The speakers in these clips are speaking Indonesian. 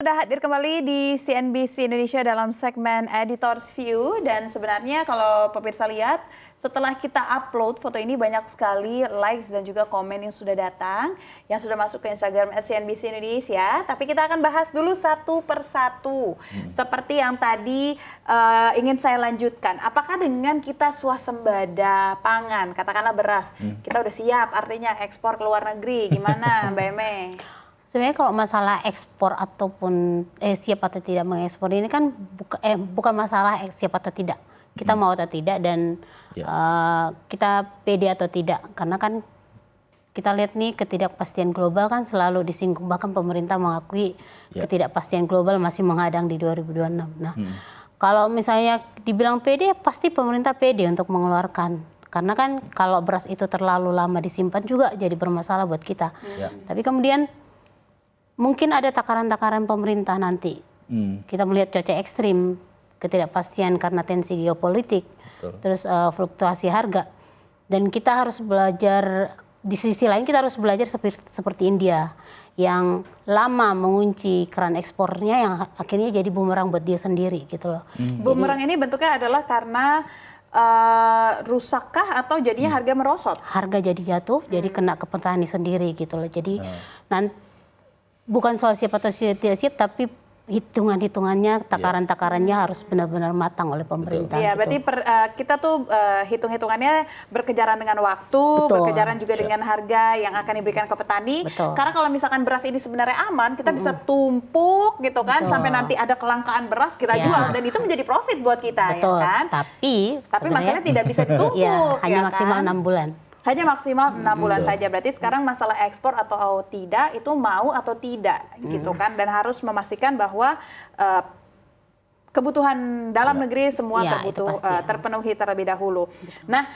Sudah hadir kembali di CNBC Indonesia dalam segmen Editor's View, dan sebenarnya kalau pemirsa lihat setelah kita upload foto ini banyak sekali likes dan juga komen yang sudah datang, yang sudah masuk ke Instagram @CNBC Indonesia. Tapi kita akan bahas dulu satu persatu. Seperti yang tadi ingin saya lanjutkan, apakah dengan kita swasembada pangan, katakanlah beras, kita udah siap artinya ekspor ke luar negeri, gimana Mbak Eme? Sebenarnya kalau masalah ekspor ataupun siap atau tidak mengekspor ini kan bukan masalah siap atau tidak. Kita mau atau tidak dan kita pede atau tidak. Karena kan kita lihat nih ketidakpastian global kan selalu disinggung. Bahkan pemerintah mengakui ketidakpastian global masih menghadang di 2026. Nah, kalau misalnya dibilang pede, pasti pemerintah pede untuk mengeluarkan. Karena kan kalau beras itu terlalu lama disimpan juga jadi bermasalah buat kita. Tapi kemudian mungkin ada takaran-takaran pemerintah nanti. Kita melihat cuaca ekstrim, ketidakpastian karena tensi geopolitik, terus fluktuasi harga. Dan kita harus belajar, di sisi lain kita harus belajar seperti India yang lama mengunci keran ekspornya yang akhirnya jadi bumerang buat dia sendiri gitu loh. Bumerang ini bentuknya adalah karena rusakkah atau jadinya harga merosot? Harga jadi jatuh, jadi kena ke petani sendiri gitu loh. Jadi nanti bukan soal siap atau tidak siap, tapi hitungan-hitungannya, takaran-takarannya harus benar-benar matang oleh pemerintah. Iya, berarti kita tuh hitung-hitungannya berkejaran dengan waktu, berkejaran juga dengan harga yang akan diberikan ke petani. Karena kalau misalkan beras ini sebenarnya aman, kita bisa tumpuk gitu kan, sampai nanti ada kelangkaan beras kita jual, dan itu menjadi profit buat kita, ya kan? Tapi masalahnya tidak bisa ditumpuk, hanya maksimal 6 bulan. Hanya maksimal 6 bulan saja. Berarti sekarang masalah ekspor atau tidak itu mau atau tidak gitu kan, dan harus memastikan bahwa kebutuhan dalam negeri semua terpenuhi terlebih dahulu. Nah,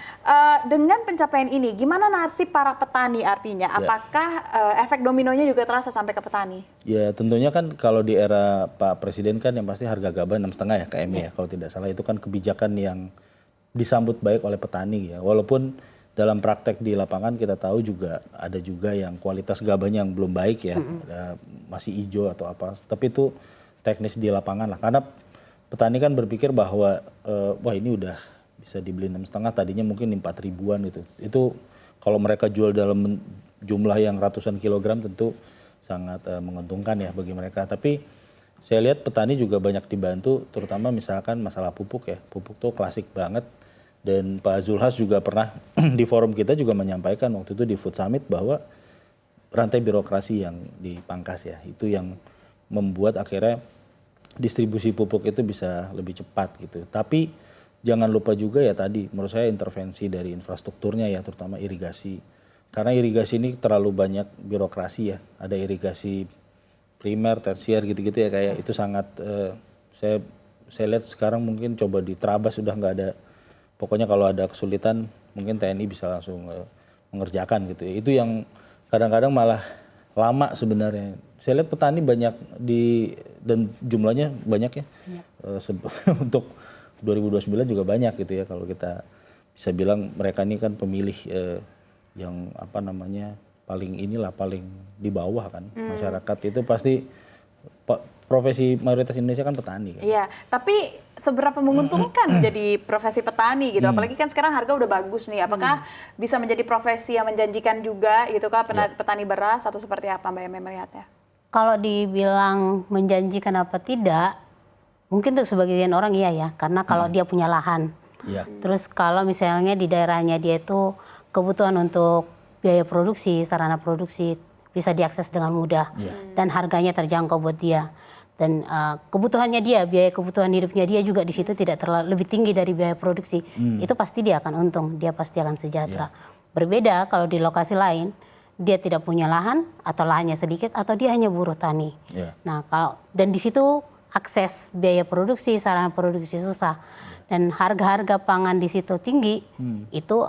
dengan pencapaian ini gimana nasib para petani artinya? Apakah efek dominonya juga terasa sampai ke petani? Ya tentunya kan kalau di era Pak Presiden kan yang pasti harga gabah 6,5 ya KM ya kalau tidak salah, itu kan kebijakan yang disambut baik oleh petani ya. Walaupun dalam praktek di lapangan kita tahu juga ada juga yang kualitas gabahnya yang belum baik ya, masih hijau atau apa. Tapi itu teknis di lapangan lah. Karena petani kan berpikir bahwa wah ini udah bisa dibeli 6,5, tadinya mungkin 4 ribuan gitu. Itu kalau mereka jual dalam jumlah yang ratusan kilogram tentu sangat menguntungkan ya bagi mereka. Tapi saya lihat petani juga banyak dibantu, terutama misalkan masalah pupuk ya. Pupuk tuh klasik banget. Dan Pak Zulhas juga pernah di forum kita juga menyampaikan waktu itu di Food Summit bahwa rantai birokrasi yang dipangkas ya, itu yang membuat akhirnya distribusi pupuk itu bisa lebih cepat gitu. Tapi jangan lupa juga ya tadi menurut saya intervensi dari infrastrukturnya ya, terutama irigasi. Karena irigasi ini terlalu banyak birokrasi ya, ada irigasi primer, tersier gitu-gitu ya, kayak itu sangat saya lihat sekarang mungkin coba di Trabas sudah nggak ada. Pokoknya kalau ada kesulitan mungkin TNI bisa langsung mengerjakan gitu ya. Itu yang kadang-kadang malah lama sebenarnya. Saya lihat petani banyak dan jumlahnya banyak ya. Untuk 2029 juga banyak gitu ya, kalau kita bisa bilang mereka ini kan pemilih yang apa namanya paling di bawah kan. Masyarakat itu pasti profesi mayoritas Indonesia kan petani kan. Iya, tapi seberapa menguntungkan jadi profesi petani gitu? Apalagi kan sekarang harga udah bagus nih. Apakah bisa menjadi profesi yang menjanjikan juga gitu kah petani beras, atau seperti apa Mbak Eme melihatnya? Kalau dibilang menjanjikan apa tidak, mungkin untuk sebagian orang iya ya, karena kalau dia punya lahan. Terus kalau misalnya di daerahnya dia itu kebutuhan untuk biaya produksi, sarana produksi bisa diakses dengan mudah dan harganya terjangkau buat dia. Dan kebutuhannya dia, biaya kebutuhan hidupnya dia juga di situ tidak terlalu lebih tinggi dari biaya produksi. Itu pasti dia akan untung, dia pasti akan sejahtera. Berbeda kalau di lokasi lain, dia tidak punya lahan atau lahannya sedikit atau dia hanya buruh tani. Nah, dan di situ akses biaya produksi, sarana produksi susah. Dan harga-harga pangan di situ tinggi, itu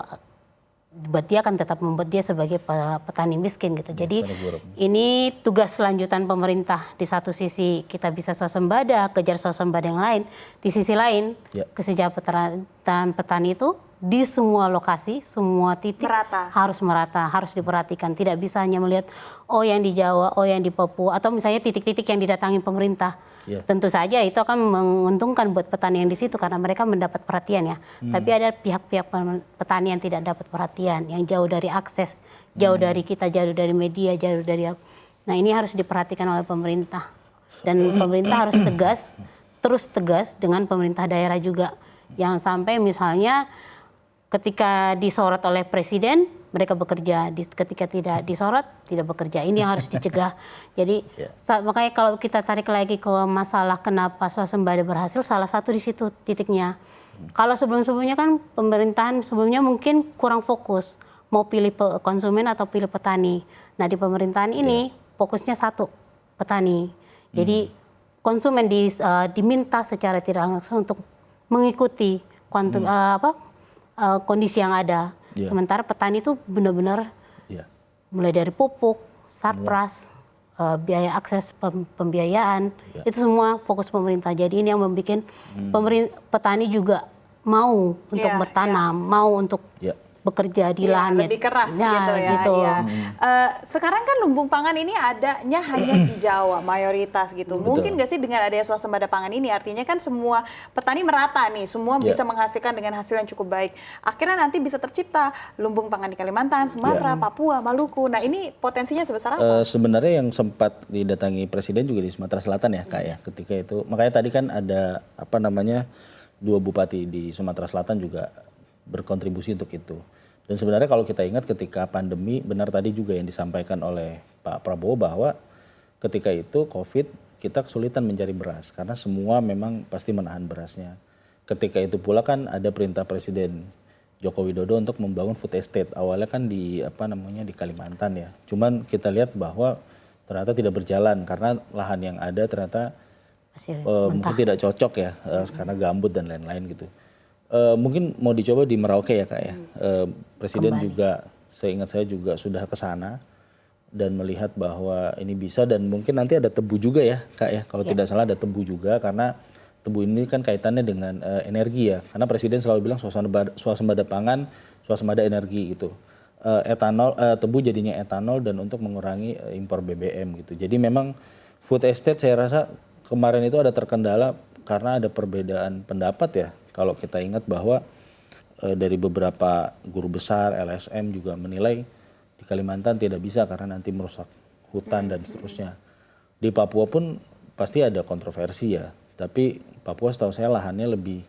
buat dia akan tetap membuat dia sebagai petani miskin gitu. Jadi ini tugas lanjutan pemerintah. Di satu sisi kita bisa swasembada, kejar swasembada yang lain. Di sisi lain kesejahteraan petani itu di semua lokasi, semua titik merata. harus diperhatikan. Tidak bisa hanya melihat oh yang di Jawa, oh yang di Papua, atau misalnya titik-titik yang didatangi pemerintah. Tentu saja itu akan menguntungkan buat petani yang di situ karena mereka mendapat perhatian ya. Tapi ada pihak-pihak petani yang tidak dapat perhatian, yang jauh dari akses, jauh dari kita, jauh dari media, jauh dari. Nah ini harus diperhatikan oleh pemerintah dan pemerintah harus terus tegas dengan pemerintah daerah juga. Jangan sampai misalnya ketika disorot oleh presiden mereka bekerja, ketika tidak disorot tidak bekerja. Ini yang harus dicegah. Jadi makanya kalau kita tarik lagi ke masalah kenapa swasembada berhasil, salah satu di situ titiknya. Kalau sebelum-sebelumnya kan pemerintahan sebelumnya mungkin kurang fokus mau pilih konsumen atau pilih petani. Nah di pemerintahan ini fokusnya satu, petani. Jadi konsumen diminta secara tidak langsung untuk mengikuti kondisi yang ada. Sementara petani itu benar-benar mulai dari pupuk, sarpras, biaya akses pembiayaan, itu semua fokus pemerintah. Jadi ini yang membuat petani juga mau untuk bertanam, mau untuk bekerja di lahan lebih keras gitu ya. Gitu. Sekarang kan lumbung pangan ini adanya hanya di Jawa mayoritas gitu. Mungkin nggak sih dengan adanya swasembada pangan ini artinya kan semua petani merata nih, semua bisa menghasilkan dengan hasil yang cukup baik. Akhirnya nanti bisa tercipta lumbung pangan di Kalimantan, Sumatera, Papua, Maluku. Nah ini potensinya sebesar apa? Sebenarnya yang sempat didatangi Presiden juga di Sumatera Selatan ya Kak ya. Ketika itu makanya tadi kan ada dua bupati di Sumatera Selatan juga berkontribusi untuk itu. Dan sebenarnya kalau kita ingat ketika pandemi, benar tadi juga yang disampaikan oleh Pak Prabowo bahwa ketika itu COVID kita kesulitan mencari beras karena semua memang pasti menahan berasnya. Ketika itu pula kan ada perintah Presiden Joko Widodo untuk membangun food estate. Awalnya kan di di Kalimantan ya. Cuman kita lihat bahwa ternyata tidak berjalan karena lahan yang ada ternyata mungkin tidak cocok ya karena gambut dan lain-lain gitu. Mungkin mau dicoba di Merauke ya Kak ya. Presiden juga seingat saya juga sudah ke sana dan melihat bahwa ini bisa dan mungkin nanti ada tebu juga ya Kak ya. Kalau tidak salah ada tebu juga karena tebu ini kan kaitannya dengan energi ya. Karena Presiden selalu bilang swasembada pangan, swasembada energi gitu. Tebu jadinya etanol dan untuk mengurangi impor BBM gitu. Jadi memang food estate saya rasa kemarin itu ada terkendala karena ada perbedaan pendapat ya. Kalau kita ingat bahwa dari beberapa guru besar LSM juga menilai di Kalimantan tidak bisa karena nanti merusak hutan dan seterusnya. Di Papua pun pasti ada kontroversi ya. Tapi Papua setahu saya lahannya lebih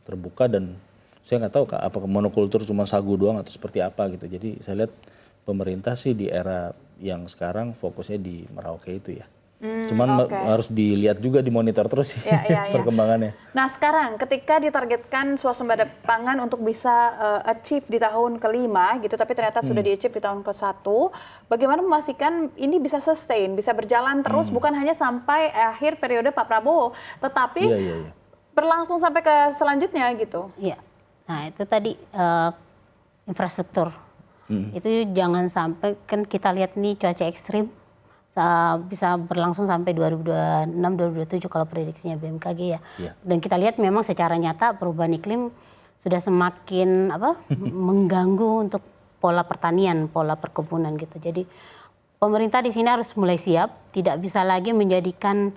terbuka dan saya nggak tahu apakah monokultur cuma sagu doang atau seperti apa gitu. Jadi saya lihat pemerintah sih di era yang sekarang fokusnya di Merauke itu ya. Cuman harus dilihat juga, dimonitor terus perkembangannya. Nah sekarang ketika ditargetkan swasembada pangan untuk bisa achieve di tahun kelima gitu, tapi ternyata sudah di-achieve di tahun ke-1, bagaimana memastikan ini bisa sustain, bisa berjalan terus, bukan hanya sampai akhir periode Pak Prabowo, tetapi berlangsung sampai ke selanjutnya gitu. Iya, nah itu tadi infrastruktur. Itu jangan sampai, kan kita lihat nih cuaca ekstrim, bisa berlangsung sampai 2026-2027 kalau prediksinya BMKG ya. Dan kita lihat memang secara nyata perubahan iklim sudah semakin mengganggu untuk pola pertanian, pola perkebunan gitu. Jadi pemerintah di sini harus mulai siap, tidak bisa lagi menjadikan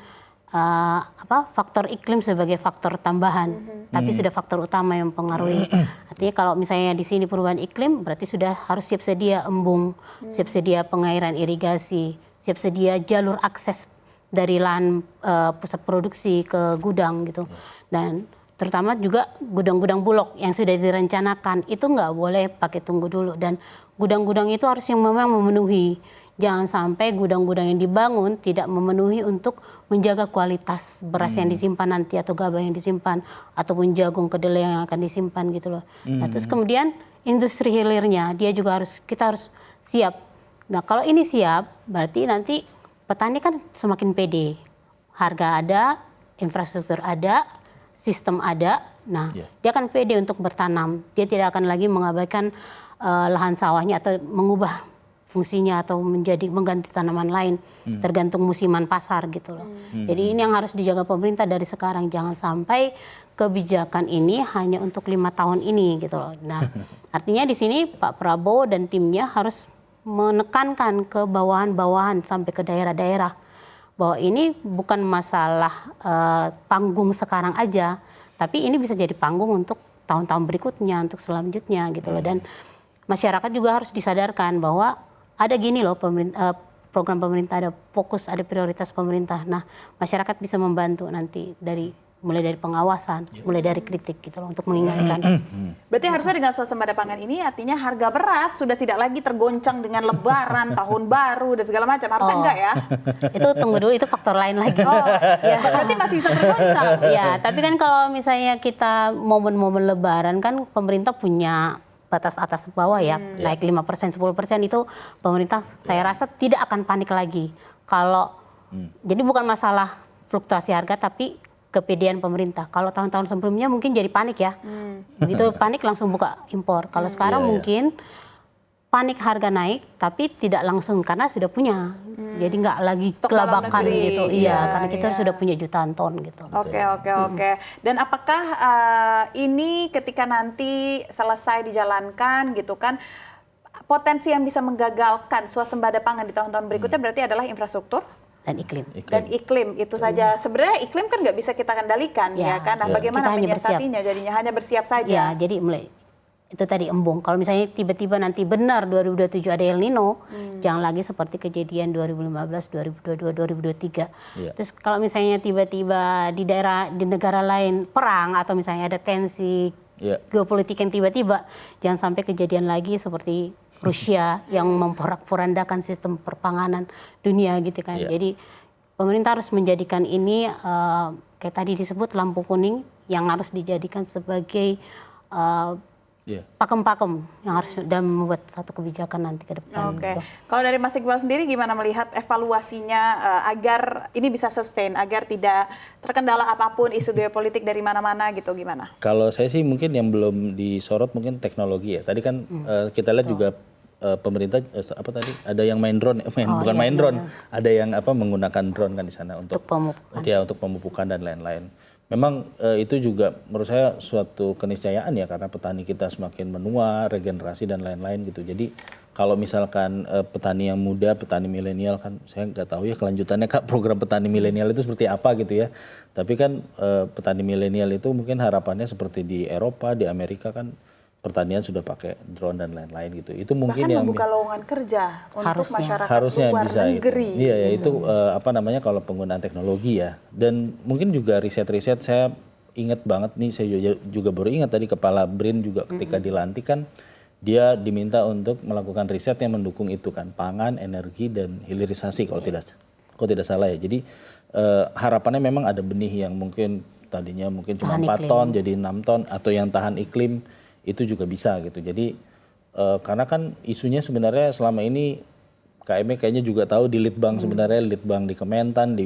faktor iklim sebagai faktor tambahan, tapi sudah faktor utama yang mempengaruhi. Artinya kalau misalnya di sini perubahan iklim, berarti sudah harus siap sedia embung, siap sedia pengairan irigasi, siap sedia jalur akses dari lahan pusat produksi ke gudang gitu. Dan terutama juga gudang-gudang bulog yang sudah direncanakan itu nggak boleh pakai tunggu dulu, dan gudang-gudang itu harus yang memang memenuhi. Jangan sampai gudang-gudang yang dibangun tidak memenuhi untuk menjaga kualitas beras yang disimpan nanti atau gabah yang disimpan ataupun jagung kedelai yang akan disimpan gitu loh. Nah, terus kemudian industri hilirnya kita harus siap. Nah kalau ini siap, berarti nanti petani kan semakin pede. Harga ada, infrastruktur ada, sistem ada. Nah dia akan pede untuk bertanam. Dia tidak akan lagi mengabaikan lahan sawahnya atau mengubah fungsinya atau mengganti tanaman lain tergantung musiman pasar gitu loh. Jadi ini yang harus dijaga pemerintah dari sekarang. Jangan sampai kebijakan ini hanya untuk 5 tahun ini gitu loh. Nah, artinya di sini Pak Prabowo dan timnya harus menekankan ke bawahan-bawahan sampai ke daerah-daerah bahwa ini bukan masalah panggung sekarang aja, tapi ini bisa jadi panggung untuk tahun-tahun berikutnya, untuk selanjutnya gitu loh. Dan masyarakat juga harus disadarkan bahwa ada gini loh program pemerintah, ada fokus, ada prioritas pemerintah. Nah, masyarakat bisa membantu nanti mulai dari pengawasan, mulai dari kritik gitu loh untuk mengingatkan. Berarti harusnya dengan swasembada pangan ini artinya harga beras sudah tidak lagi tergoncang dengan lebaran, tahun baru dan segala macam. Harusnya enggak ya? Itu tunggu dulu, itu faktor lain lagi. Oh, ya. Berarti masih bisa tergoncang. Ya, tapi kan kalau misalnya kita momen-momen lebaran kan pemerintah punya batas atas bawah ya, naik 5%, 10% itu pemerintah saya rasa tidak akan panik lagi. Kalau jadi bukan masalah fluktuasi harga tapi kepedean pemerintah. Kalau tahun-tahun sebelumnya mungkin jadi panik ya. Begitu panik langsung buka impor. Kalau sekarang mungkin panik harga naik tapi tidak langsung karena sudah punya. Jadi nggak lagi stok kelabakan gitu. Iya, karena kita iya. sudah punya jutaan ton gitu. Oke. Dan apakah ini ketika nanti selesai dijalankan gitu kan, potensi yang bisa menggagalkan swasembada pangan di tahun-tahun berikutnya berarti adalah infrastruktur Dan iklim. dan iklim itu saja. Sebenarnya iklim kan nggak bisa kita kendalikan ya kan. Nah, bagaimana Kita hanya menyiasatinya jadinya hanya bersiap saja. Ya, jadi mulai itu tadi embung. Kalau misalnya tiba-tiba nanti benar 2027 ada El Nino, jangan lagi seperti kejadian 2015, 2022, 2023. Terus kalau misalnya tiba-tiba di negara lain perang atau misalnya ada tensi geopolitik yang tiba-tiba, jangan sampai kejadian lagi seperti Rusia yang memporak-porandakan sistem perpanganan dunia gitu kan. Jadi pemerintah harus menjadikan ini kayak tadi disebut lampu kuning yang harus dijadikan sebagai pakem-pakem yang harus dan membuat satu kebijakan nanti ke depan. Oke. Kalau dari Mas Iqbal sendiri gimana melihat evaluasinya agar ini bisa sustain, agar tidak terkendala apapun isu geopolitik dari mana-mana gitu, gimana? Kalau saya sih mungkin yang belum disorot mungkin teknologi ya. Tadi kan kita lihat juga pemerintah ada yang main drone, bukan main drone, ada yang menggunakan drone kan di sana untuk pemupukan. Untuk pemupukan dan lain-lain. Memang itu juga menurut saya suatu keniscayaan ya karena petani kita semakin menua, regenerasi dan lain-lain gitu. Jadi kalau misalkan petani yang muda, petani milenial kan saya nggak tahu ya kelanjutannya Kak program petani milenial itu seperti apa gitu ya. Tapi kan petani milenial itu mungkin harapannya seperti di Eropa, di Amerika kan pertanian sudah pakai drone dan lain-lain gitu. Itu mungkin bahkan yang membuka lowongan kerja untuk masyarakat harusnya luar bisa negeri. Gitu. Iya ya itu kalau penggunaan teknologi ya. Dan mungkin juga riset-riset saya ingat banget nih, saya juga baru ingat tadi Kepala BRIN juga ketika dilantik kan dia diminta untuk melakukan riset yang mendukung itu kan, pangan, energi dan hilirisasi kalau tidak salah ya. Jadi harapannya memang ada benih yang mungkin tadinya mungkin cuma 4 ton jadi 6 ton atau yang tahan iklim itu juga bisa gitu. Jadi karena kan isunya sebenarnya selama ini KME kayaknya juga tahu di Litbang sebenarnya Litbang di Kementan,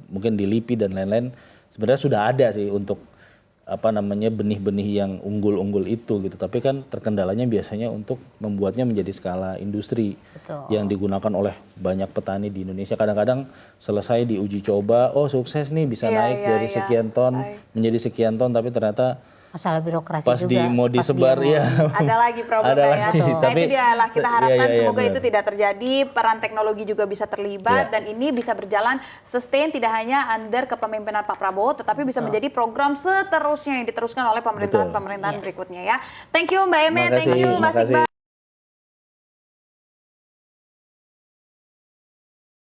mungkin di LIPI dan lain-lain sebenarnya sudah ada sih untuk benih-benih yang unggul-unggul itu gitu. Tapi kan terkendalanya biasanya untuk membuatnya menjadi skala industri yang digunakan oleh banyak petani di Indonesia. Kadang-kadang selesai diuji coba, oh sukses nih bisa naik dari sekian ton menjadi sekian ton, tapi ternyata masalah birokrasi pas juga. mau disebar ya. Ada lagi problemnya ya. Nah Tapi, itu dia lah kita harapkan semoga benar. itu tidak terjadi. Peran teknologi juga bisa terlibat dan ini bisa berjalan sustain tidak hanya under kepemimpinan Pak Prabowo tetapi bisa menjadi program seterusnya yang diteruskan oleh pemerintahan berikutnya ya. Thank you Mbak Eme, thank you Mas Iqbal.